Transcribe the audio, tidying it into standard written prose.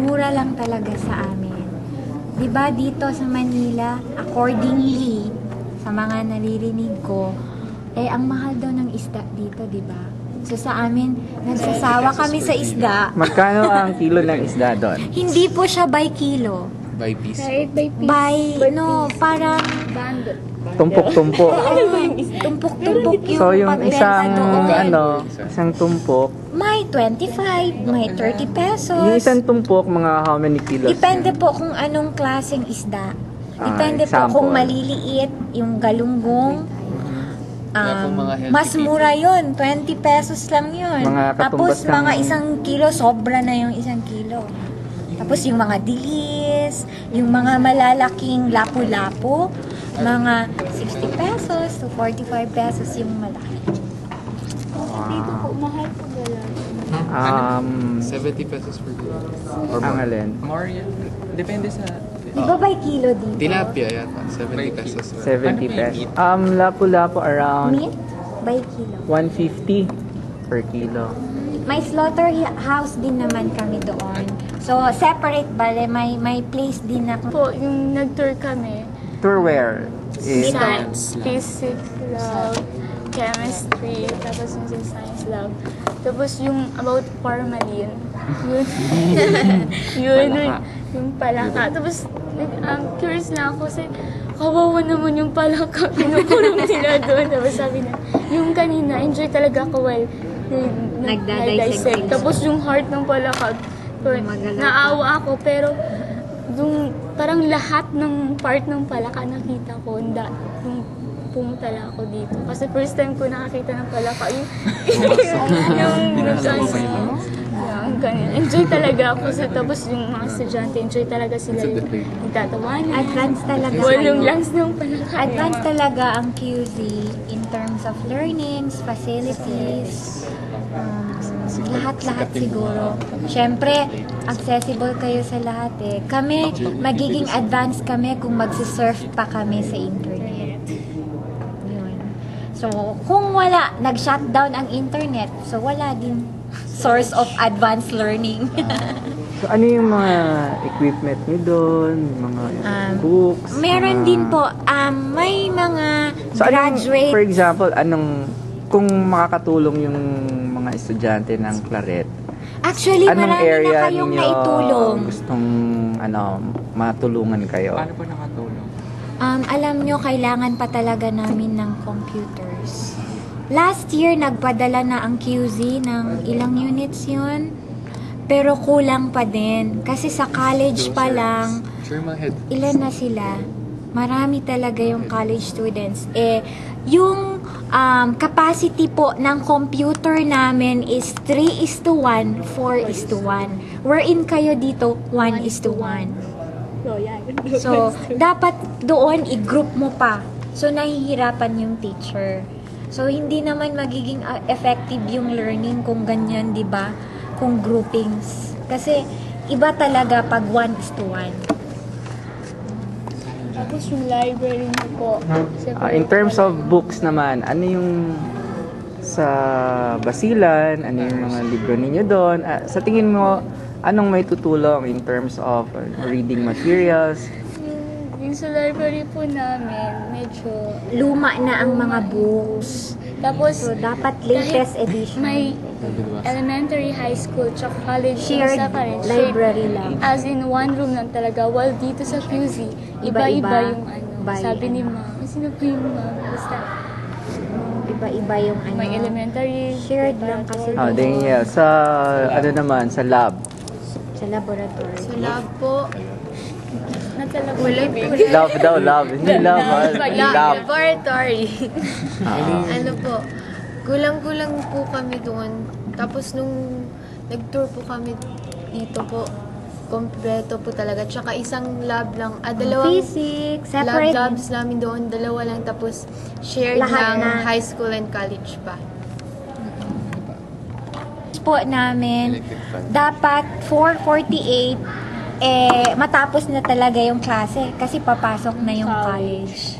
mura lang talaga sa amin. Diba dito sa Manila, accordingly, sa mga naririnig ko, ang mahal daw ng isda dito, diba? So sa amin, nagsasawa kami sa isda. Magkano ang kilo ng isda doon? Hindi po siya by kilo. By piece. Kahit by piece. Parang Bundle. Tumpok-tumpok. tumpok-tumpok yung So yung pagbenta isang doon. isang tumpok, May 25, may 30 pesos. yung isang tumpok mga how many kilos? Depende po kung anong klaseng isda. Depende po example. kung maliliit, yung galunggong. Kaya kung mga healthy Mas mura yun, 20 pesos lang yun. Mga Tapos katumbas mga ng- isang kilo, sobra na yung isang kilo. Tapos yung mga dilis, yung mga malalaking lapu-lapu, mga 60 pesos to 45 pesos yung malaki. Dito po, mahal po gala. 70 pesos per kilo. Or ang more. alin? More yan. Depende sa... Di ba by kilo dito? Tilapia yata. 70 pesos. 70 pesos. Lapu-lapu around Meat? By kilo. 150 per kilo. May slaughterhouse din naman kami doon. So, separate bale, may place din na. Po, yung nag-tour kami, Tour where? In science, physics lab, chemistry, tapos yung sa science lab. Tapos yung about formalin, yun, yung palaka. Tapos, curious na ako kasi, kawawa naman yung palaka, pinukulong nila doon. Tapos sabi na, yung kanina, enjoy talaga ako while Nagdadissect. Tapos yung heart ng palaka, naawa ako, pero yung parang lahat ng part ng palaka nakita ko nung pumunta lang ako dito. Kasi first time ko nakakita ng palaka. Enjoy talaga ako. Tapos yung mga estudyante, enjoy talaga sila. Nagtatawanan. Advanced talaga. Yung lungs ng palaka. Advanced talaga ang QZ in terms of learnings, facilities, lahat-lahat siguro. Siyempre, accessible kayo sa lahat eh. Kami, magiging advanced kami kung magsisurf pa kami sa internet. Yun. So, kung wala, nag-shutdown ang internet, so wala din source of advanced learning. So ano yung mga equipment niyo doon? Mga books? Meron mga... din po, may mga So graduate. for example, kung makakatulong yung mga estudyante ng Claret, Actually, anong marami area na kayong ninyo naitulong. gustong matulungan kayo? Paano po nakatulong? Alam nyo, kailangan pa talaga namin ng computers. Last year, nagpadala na ang QZ ng ilang units yun. Pero kulang pa din. Kasi sa college pa lang, Sure, mga head. ilan na sila? Marami talaga yung college students. Yung capacity po ng computer namin is 3:1, 4:1. Wherein kayo dito, 1:1. So, yan. So, dapat doon i-group mo pa. So, nahihirapan yung teacher. So, hindi naman magiging effective yung learning kung ganyan, di ba? Kung groupings. Kasi, iba talaga pag 1:1. Tapos yung library niyo po. In terms of books naman, ano yung sa Basilan, ano yung mga libro ninyo doon? Sa tingin mo, anong may tutulong in terms of reading materials? Yung sa library po namin, medyo... Luma na ang mga books. Tapos, So, dapat latest kahit edition. may elementary, high school, tsaka college, Shared isa pa rin. library lang. As in, one room lang talaga. While dito sa QZ, iba-iba yung ano. Bayan. Sabi ni ma'am, sino po yung ma'am? Basta, Iba-iba yung ano. may elementary, Shared lang kasi Daniel, sa ano naman, sa lab. sa laboratory. Sa lab po, nasa Love daw, love. Hindi love, lab. laboratory. Ano po, kulang-kulang po kami doon. Tapos nung nag-tour po kami dito po, kompleto po talaga. Tsaka isang lab lang, dalawang Physics, lab separate. jobs namin doon, dalawa lang. Tapos shared Lahat lang na. high school and college pa. Po namin, dapat 4:48 matapos na talaga yung klase kasi papasok na yung college.